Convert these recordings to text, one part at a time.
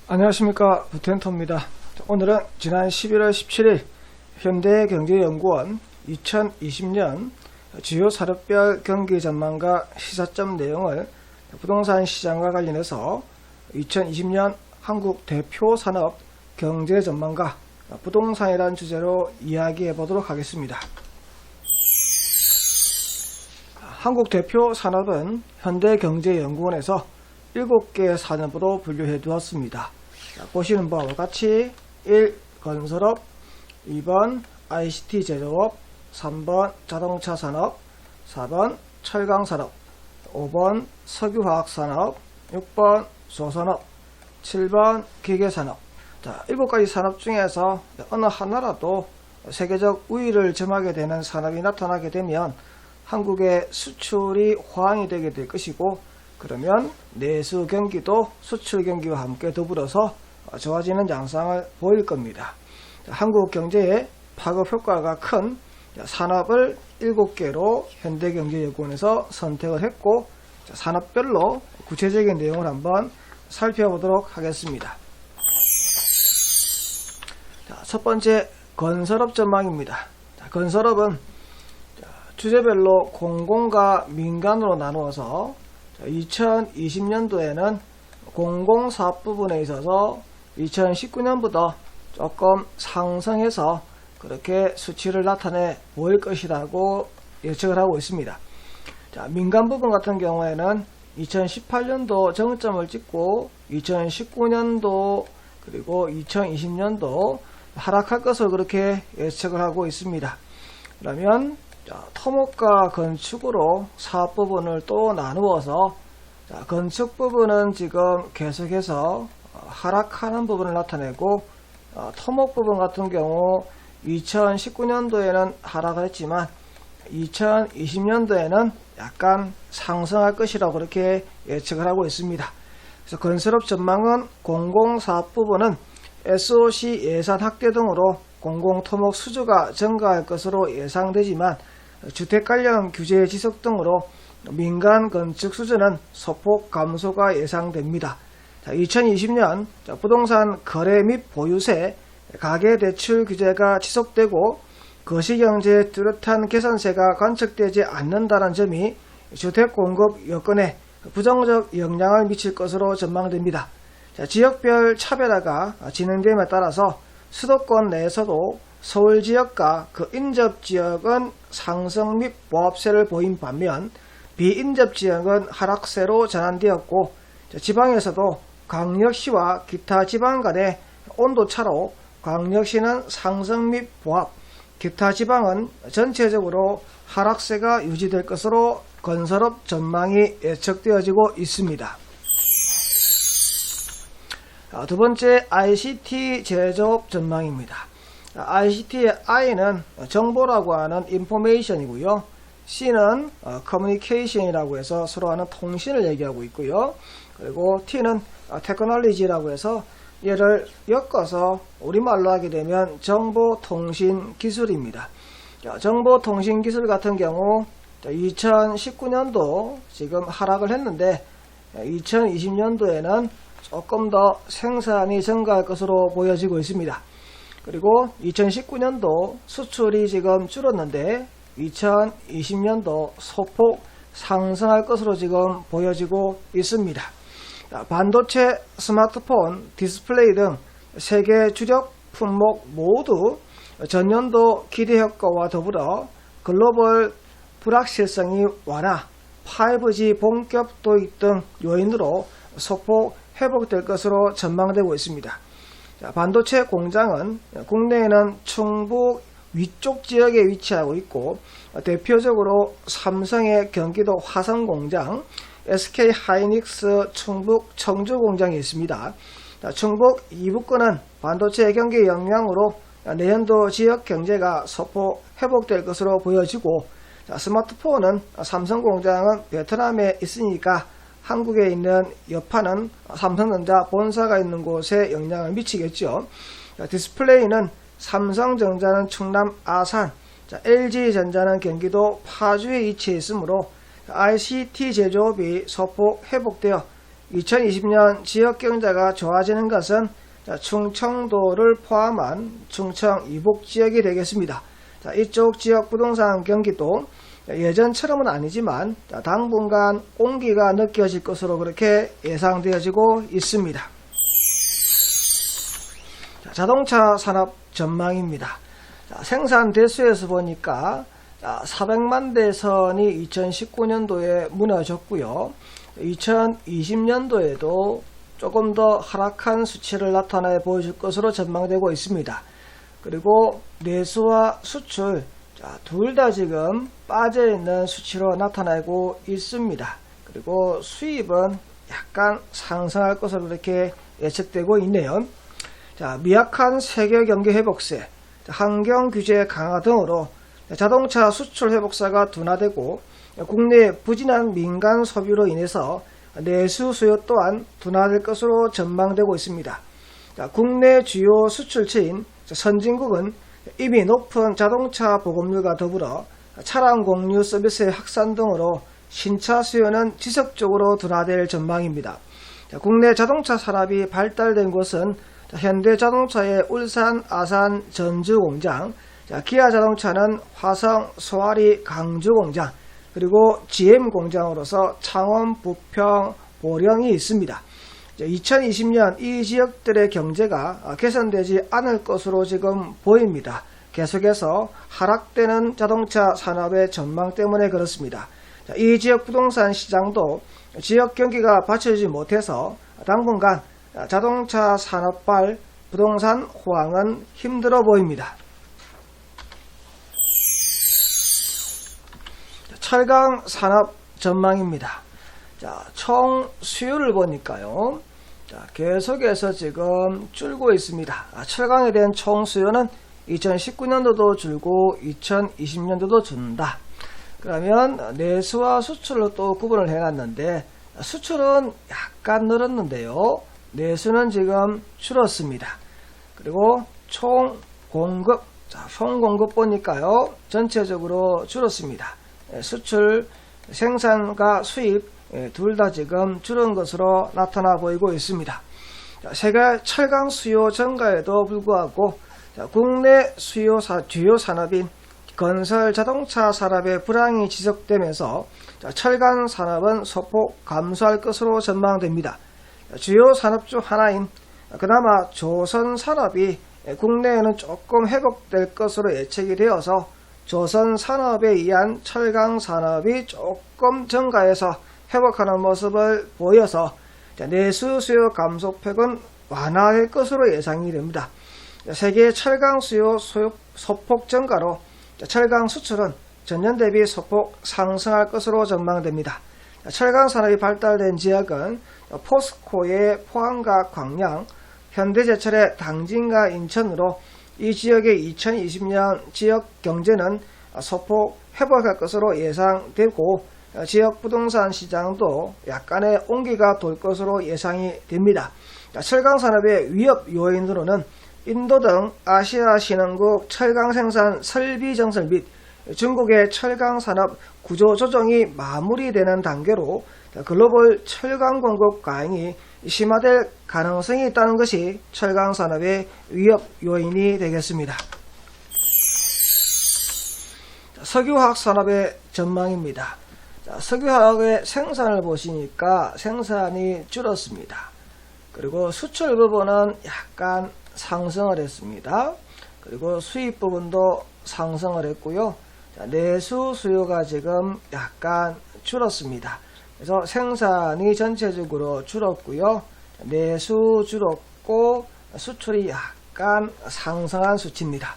안녕하십니까, 부텐토입니다. 오늘은 지난 11월 17일 현대경제연구원 2020년 주요 산업별 경기 전망과 시사점 내용을 부동산 시장과 관련해서 2020년 한국 대표 산업 경제 전망과 부동산이라는 주제로 이야기해 보도록 하겠습니다. 한국 대표 산업은 현대경제연구원에서 7개 산업으로 분류해 두었습니다. 보시는 바와 같이 1. 건설업, 2번 ICT 제조업, 3번 자동차 산업, 4번 철강산업, 5번 석유화학산업, 6번 조선업, 7번 기계산업. 7가지 산업 중에서 어느 하나라도 세계적 우위를 점하게 되는 산업이 나타나게 되면 한국의 수출이 호황이 되게 될 것이고, 그러면 내수 경기도 수출 경기와 함께 더불어서 좋아지는 양상을 보일 겁니다. 한국 경제에 파급 효과가 큰 산업을 7개로 현대경제연구원에서 선택을 했고, 산업별로 구체적인 내용을 한번 살펴보도록 하겠습니다. 첫 번째, 건설업 전망입니다. 건설업은 주제별로 공공과 민간으로 나누어서 2020년도에는 공공사업 부분에 있어서 2019년보다 조금 상승해서 그렇게 수치를 나타내 보일 것이라고 예측을 하고 있습니다. 민간 부분 같은 경우에는 2018년도 정점을 찍고 2019년도 그리고 2020년도 하락할 것을 그렇게 예측을 하고 있습니다. 그러면 토목과 건축으로 사업 부분을 또 나누어서 건축 부분은 지금 계속해서 하락하는 부분을 나타내고, 토목 부분 같은 경우 2019년도에는 하락을 했지만 2020년도에는 약간 상승할 것이라고 그렇게 예측을 하고 있습니다. 그래서 건설업 전망은 공공사업 부분은 SOC 예산 확대 등으로 공공토목 수주가 증가할 것으로 예상되지만, 주택 관련 규제 지속 등으로 민간 건축 수주는 소폭 감소가 예상됩니다. 2020년 부동산 거래 및 보유세, 가계대출 규제가 지속되고 거시경제의 뚜렷한 개선세가 관측되지 않는다는 점이 주택 공급 여건에 부정적 영향을 미칠 것으로 전망됩니다. 지역별 차별화가 진행됨에 따라서 수도권 내에서도 서울 지역과 그 인접 지역은 상승 및 보합세를 보인 반면 비인접 지역은 하락세로 전환되었고, 지방에서도 광역시와 기타 지방 간의 온도차로 광역시는 상승 및 보합, 기타 지방은 전체적으로 하락세가 유지될 것으로 건설업 전망이 예측되어지고 있습니다. 두 번째, ICT 제조업 전망입니다. ICT의 I는 정보라고 하는 인포메이션이고요. C는 커뮤니케이션이라고 해서 서로 하는 통신을 얘기하고 있고요. 그리고 T는 테크놀로지라고 해서 얘를 엮어서 우리말로 하게 되면 정보통신기술입니다. 정보통신기술 같은 경우 2019년도 지금 하락을 했는데 2020년도에는 조금 더 생산이 증가할 것으로 보여지고 있습니다. 그리고 2019년도 수출이 지금 줄었는데 2020년도 소폭 상승할 것으로 지금 보여지고 있습니다. 반도체, 스마트폰, 디스플레이 등 세계 주력 품목 모두 전년도 기대 효과와 더불어 글로벌 불확실성이 완화, 5G 본격 도입 등 요인으로 소폭 회복될 것으로 전망되고 있습니다. 반도체 공장은 국내에는 충북 위쪽 지역에 위치하고 있고, 대표적으로 삼성의 경기도 화성 공장, SK 하이닉스 충북 청주 공장이 있습니다. 충북 이북권은 반도체 경기 영향으로 내년도 지역 경제가 소폭 회복될 것으로 보여지고, 스마트폰은 삼성 공장은 베트남에 있으니까 한국에 있는 여파는 삼성전자 본사가 있는 곳에 영향을 미치겠죠. 디스플레이는 삼성전자는 충남 아산, LG전자는 경기도 파주에 위치해 있으므로 ICT 제조업이 소폭 회복되어 2020년 지역 경제가 좋아지는 것은 충청도를 포함한 충청 이북 지역이 되겠습니다. 이쪽 지역 부동산 경기도 예전처럼은 아니지만 당분간 온기가 느껴질 것으로 그렇게 예상되어지고 있습니다. 자동차 산업 전망입니다. 생산 대수에서 보니까 400만 대선이 2019년도에 무너졌고요. 2020년도에도 조금 더 하락한 수치를 나타내 보여줄 것으로 전망되고 있습니다. 그리고 내수와 수출 둘 다 지금 빠져있는 수치로 나타나고 있습니다. 그리고 수입은 약간 상승할 것으로 이렇게 예측되고 있네요. 미약한 세계 경기 회복세, 환경 규제 강화 등으로 자동차 수출 회복세가 둔화되고 국내 부진한 민간 소비로 인해서 내수 수요 또한 둔화될 것으로 전망되고 있습니다. 국내 주요 수출처인 선진국은 이미 높은 자동차 보급률과 더불어 차량 공유 서비스의 확산 등으로 신차 수요는 지속적으로 둔화될 전망입니다. 국내 자동차 산업이 발달된 곳은 현대자동차의 울산, 아산, 전주 공장, 기아자동차는 화성, 소아리, 강주 공장, 그리고 GM 공장으로서 창원, 부평, 보령이 있습니다. 2020년 이 지역들의 경제가 개선되지 않을 것으로 지금 보입니다. 계속해서 하락되는 자동차 산업의 전망 때문에 그렇습니다. 이 지역 부동산 시장도 지역 경기가 받쳐주지 못해서 당분간 자동차 산업발 부동산 호황은 힘들어 보입니다. 철강 산업 전망입니다. 총 수요를 보니까요. 계속해서 지금 줄고 있습니다. 철강에 대한 총 수요는 2019년도도 줄고 2020년도도 준다. 그러면 내수와 수출로 또 구분을 해놨는데 수출은 약간 늘었는데요. 내수는 지금 줄었습니다. 그리고 총 공급, 총 공급 보니까요. 전체적으로 줄었습니다. 수출, 생산과 수입 둘 다 지금 줄은 것으로 나타나 보이고 있습니다. 세계 철강 수요 증가에도 불구하고 국내 주요 산업인 건설 자동차 산업의 불황이 지속되면서 철강 산업은 소폭 감소할 것으로 전망됩니다. 주요 산업 중 하나인 그나마 조선 산업이 국내에는 조금 회복될 것으로 예측이 되어서 조선 산업에 의한 철강 산업이 조금 증가해서 회복하는 모습을 보여서 내수 수요 감소폭은 완화될 것으로 예상이 됩니다. 세계 철강 수요 소폭 증가로 철강 수출은 전년 대비 소폭 상승할 것으로 전망됩니다. 철강 산업이 발달된 지역은 포스코의 포항과 광양, 현대제철의 당진과 인천으로 이 지역의 2020년 지역 경제는 소폭 회복할 것으로 예상되고 지역 부동산 시장도 약간의 온기가 돌 것으로 예상이 됩니다. 철강 산업의 위협 요인으로는 인도 등 아시아 신흥국 철강 생산 설비 정설 및 중국의 철강 산업 구조 조정이 마무리되는 단계로 글로벌 철강 공급 과잉이 심화될 가능성이 있다는 것이 철강 산업의 위협 요인이 되겠습니다. 석유화학 산업의 전망입니다. 석유화학의 생산을 보시니까 생산이 줄었습니다. 그리고 수출 부분은 약간 상승을 했습니다. 그리고 수입 부분도 상승을 했고요. 내수 수요가 지금 약간 줄었습니다. 그래서 생산이 전체적으로 줄었고요. 내수 줄었고 수출이 약간 상승한 수치입니다.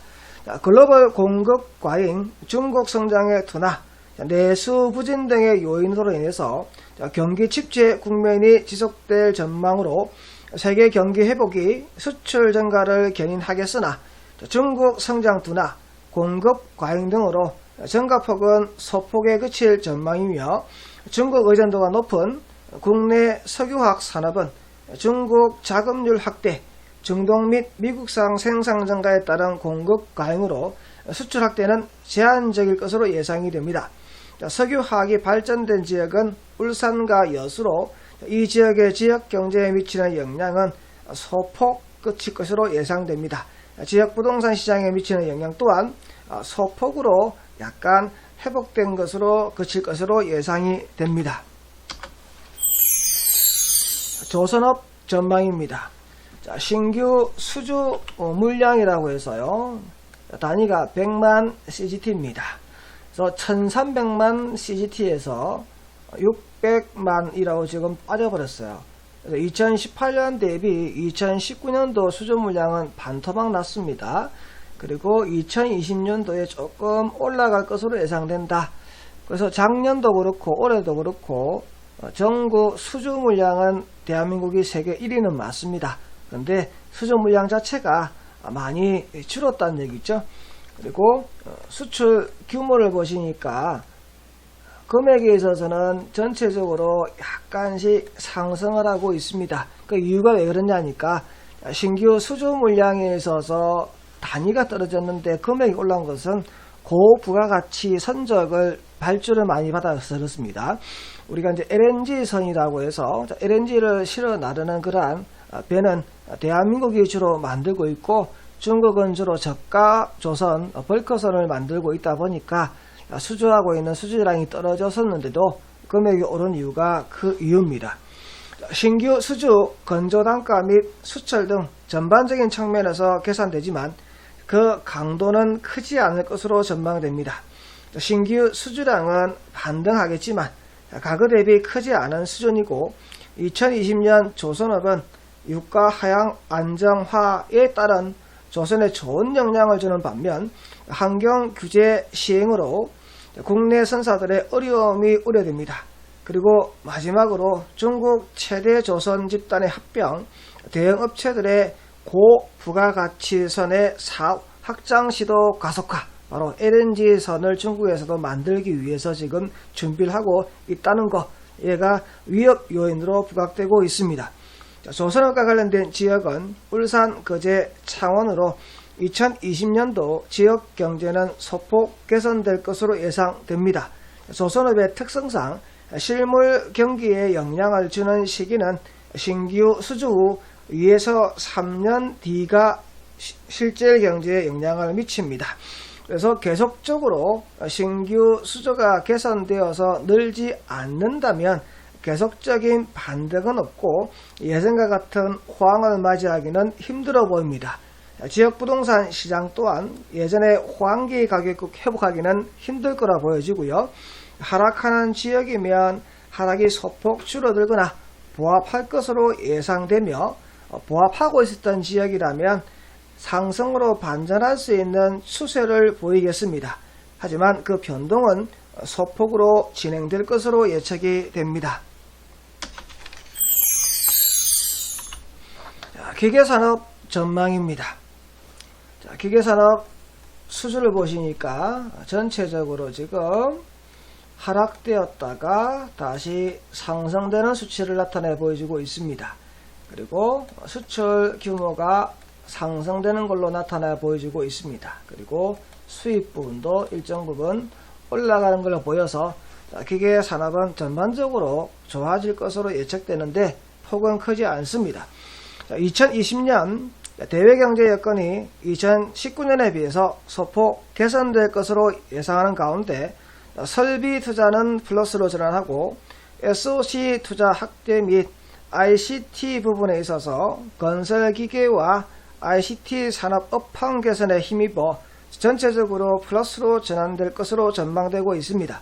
글로벌 공급 과잉, 중국 성장의 둔화, 내수 부진 등의 요인으로 인해서 경기 침체 국면이 지속될 전망으로 세계 경기 회복이 수출 증가를 견인하겠으나 중국 성장 둔화, 공급 과잉 등으로 증가폭은 소폭에 그칠 전망이며 중국 의존도가 높은 국내 석유화학 산업은 중국 자금률 확대, 중동 및 미국산 생산 증가에 따른 공급 과잉으로 수출 확대는 제한적일 것으로 예상이 됩니다. 석유화학이 발전된 지역은 울산과 여수로 이 지역의 지역 경제에 미치는 영향은 소폭 끝일 것으로 예상됩니다. 지역 부동산 시장에 미치는 영향 또한 소폭으로 약간 회복된 것으로 그칠 것으로 예상이 됩니다. 조선업 전망입니다. 자, 신규 수주 물량이라고 해서요. 단위가 100만 CGT입니다. 그래서 1300만 CGT에서 600만이라고 지금 빠져버렸어요. 2018년 대비 2019년도 수주 물량은 반토막 났습니다. 그리고 2020년도에 조금 올라갈 것으로 예상된다. 그래서 작년도 그렇고 올해도 그렇고 전국 수주 물량은 대한민국이 세계 1위는 맞습니다. 그런데 수주 물량 자체가 많이 줄었다는 얘기죠. 그리고 수출 규모를 보시니까 금액에 있어서는 전체적으로 약간씩 상승을 하고 있습니다. 그 이유가 왜 그러냐니까 신규 수주 물량에 있어서 단위가 떨어졌는데 금액이 올라온 것은 고부가가치 선적을 발주를 많이 받아서 그렇습니다. 우리가 이제 LNG선이라고 해서 LNG를 실어 나르는 그러한 배는 대한민국이 주로 만들고 있고 중국은 주로 저가 조선 벌크선을 만들고 있다 보니까 수주하고 있는 수주량이 떨어졌었는데도 금액이 오른 이유가 그 이유입니다. 신규 수주 건조 단가 및 수철 등 전반적인 측면에서 계산되지만 그 강도는 크지 않을 것으로 전망됩니다. 신규 수주량은 반등하겠지만 과거 대비 크지 않은 수준이고 2020년 조선업은 유가 하향 안정화에 따른 조선에 좋은 영향을 주는 반면 환경 규제 시행으로 국내 선사들의 어려움이 우려됩니다. 그리고 마지막으로 중국 최대 조선 집단의 합병 대형업체들의 고부가가치선의 사업 확장 시도 가속화, 바로 LNG선을 중국에서도 만들기 위해서 지금 준비를 하고 있다는 것, 얘가 위협 요인으로 부각되고 있습니다. 조선업과 관련된 지역은 울산, 거제, 창원으로 2020년도 지역 경제는 소폭 개선될 것으로 예상됩니다. 조선업의 특성상 실물 경기에 영향을 주는 시기는 신규 수주 후 2에서 3년 뒤가 실제 경제에 영향을 미칩니다. 그래서 계속적으로 신규 수주가 개선되어서 늘지 않는다면 계속적인 반등은 없고 예전과 같은 호황을 맞이하기는 힘들어 보입니다. 지역 부동산 시장 또한 예전의 호황기 가격국 회복하기는 힘들 거라 보여지고요. 하락하는 지역이면 하락이 소폭 줄어들거나 보합할 것으로 예상되며 보합하고 있었던 지역이라면 상승으로 반전할 수 있는 추세를 보이겠습니다. 하지만 그 변동은 소폭으로 진행될 것으로 예측이 됩니다. 기계산업 전망입니다. 기계산업 수주를 보시니까 전체적으로 지금 하락되었다가 다시 상승되는 수치를 나타내 보여주고 있습니다. 그리고 수출 규모가 상승되는 걸로 나타나 보여주고 있습니다. 그리고 수입 부분도 일정 부분 올라가는 걸로 보여서 기계 산업은 전반적으로 좋아질 것으로 예측되는데 폭은 크지 않습니다. 2020년 대외경제 여건이 2019년에 비해서 소폭 개선될 것으로 예상하는 가운데 설비 투자는 플러스로 전환하고 SOC 투자 확대 및 ICT 부분에 있어서 건설기계와 ICT 산업 업황 개선에 힘입어 전체적으로 플러스로 전환될 것으로 전망되고 있습니다.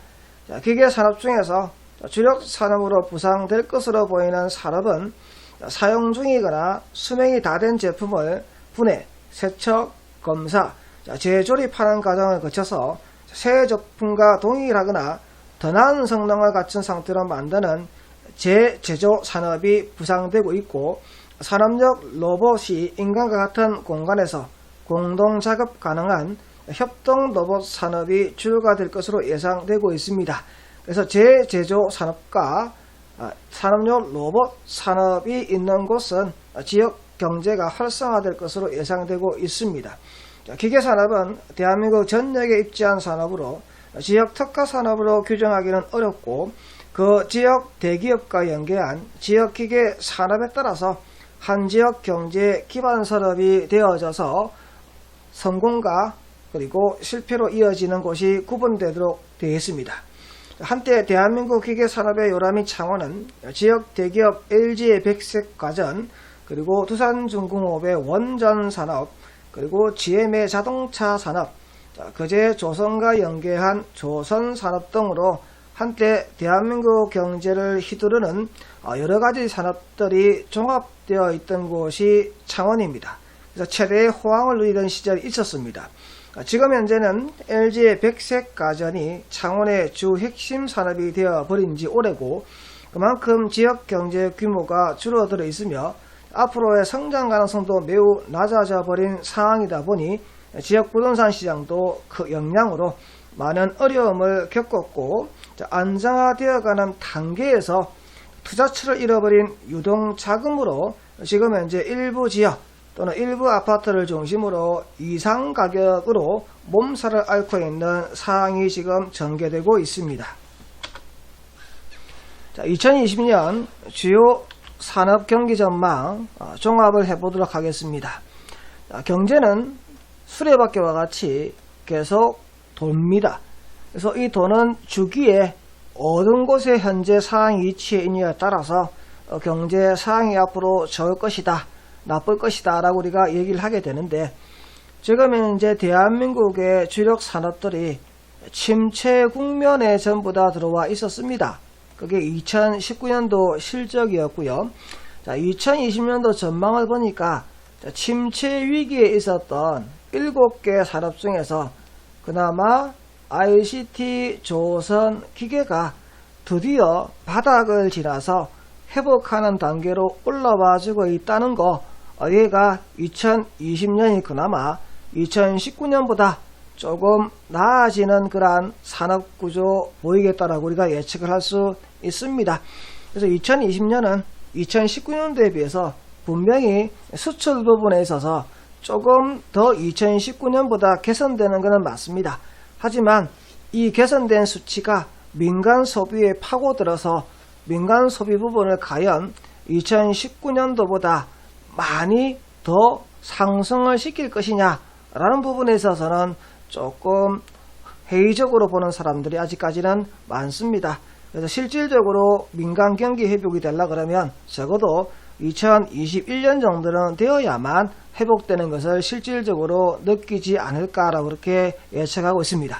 기계 산업 중에서 주력 산업으로 부상될 것으로 보이는 산업은 사용 중이거나 수명이 다 된 제품을 분해, 세척, 검사, 재조립하는 과정을 거쳐서 새 제품과 동일하거나 더 나은 성능을 갖춘 상태로 만드는 재제조 산업이 부상되고 있고, 산업용 로봇이 인간과 같은 공간에서 공동 작업 가능한 협동 로봇 산업이 주류가 될 것으로 예상되고 있습니다. 그래서 재제조 산업과 산업용 로봇 산업이 있는 곳은 지역 경제가 활성화될 것으로 예상되고 있습니다. 기계산업은 대한민국 전역에 입지한 산업으로 지역 특화 산업으로 규정하기는 어렵고 그 지역 대기업과 연계한 지역기계 산업에 따라서 한 지역 경제 기반 산업이 되어져서 성공과 그리고 실패로 이어지는 곳이 구분되도록 되어 있습니다. 한때 대한민국 기계산업의 요람인 창원은 지역 대기업 LG의 백색가전, 그리고 두산중공업의 원전산업, 그리고 GM의 자동차 산업, 그제 조선과 연계한 조선산업 등으로 한때 대한민국 경제를 휘두르는 여러가지 산업들이 종합되어 있던 곳이 창원입니다. 그래서 최대의 호황을 누리던 시절이 있었습니다. 지금 현재는 LG의 백색가전이 창원의 주 핵심 산업이 되어버린 지 오래고, 그만큼 지역 경제 규모가 줄어들어 있으며 앞으로의 성장 가능성도 매우 낮아져 버린 상황이다 보니 지역 부동산 시장도 그 영향으로 많은 어려움을 겪었고, 안정화되어가는 단계에서 투자처를 잃어버린 유동자금으로 지금 현재 일부 지역 또는 일부 아파트를 중심으로 이상 가격으로 몸살을 앓고 있는 상황이 지금 전개되고 있습니다. 2020년 주요 산업 경기 전망 종합을 해보도록 하겠습니다. 경제는 수레바퀴와 같이 계속 돕니다. 그래서 이 도는 주기에 어느 곳에 현재 상황이 위치해 있느냐에 따라서 경제 상황이 앞으로 좋을 것이다, 나쁠 것이다 라고 우리가 얘기를 하게 되는데, 지금 현재 대한민국의 주력 산업들이 침체 국면에 전부 다 들어와 있었습니다. 그게 2019년도 실적이었고요. 2020년도 전망을 보니까 침체 위기에 있었던 7개 산업 중에서 그나마 ICT, 조선, 기계가 드디어 바닥을 지나서 회복하는 단계로 올라와주고 있다는 거, 얘가 2020년이 그나마 2019년보다 조금 나아지는 그러한 산업구조 보이겠다라고 우리가 예측을 할 수 있습니다. 그래서 2020년은 2019년도에 비해서 분명히 수출 부분에 있어서 조금 더 2019년보다 개선되는 것은 맞습니다. 하지만 이 개선된 수치가 민간 소비에 파고들어서 민간 소비 부분을 과연 2019년도보다 많이 더 상승을 시킬 것이냐 라는 부분에 있어서는 조금 회의적으로 보는 사람들이 아직까지는 많습니다. 그래서 실질적으로 민간 경기 회복이 되려고 그러면 적어도 2021년 정도는 되어야만 회복되는 것을 실질적으로 느끼지 않을까라고 그렇게 예측하고 있습니다.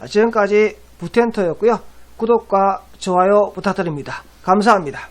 지금까지 부텐터였고요. 구독과 좋아요 부탁드립니다. 감사합니다.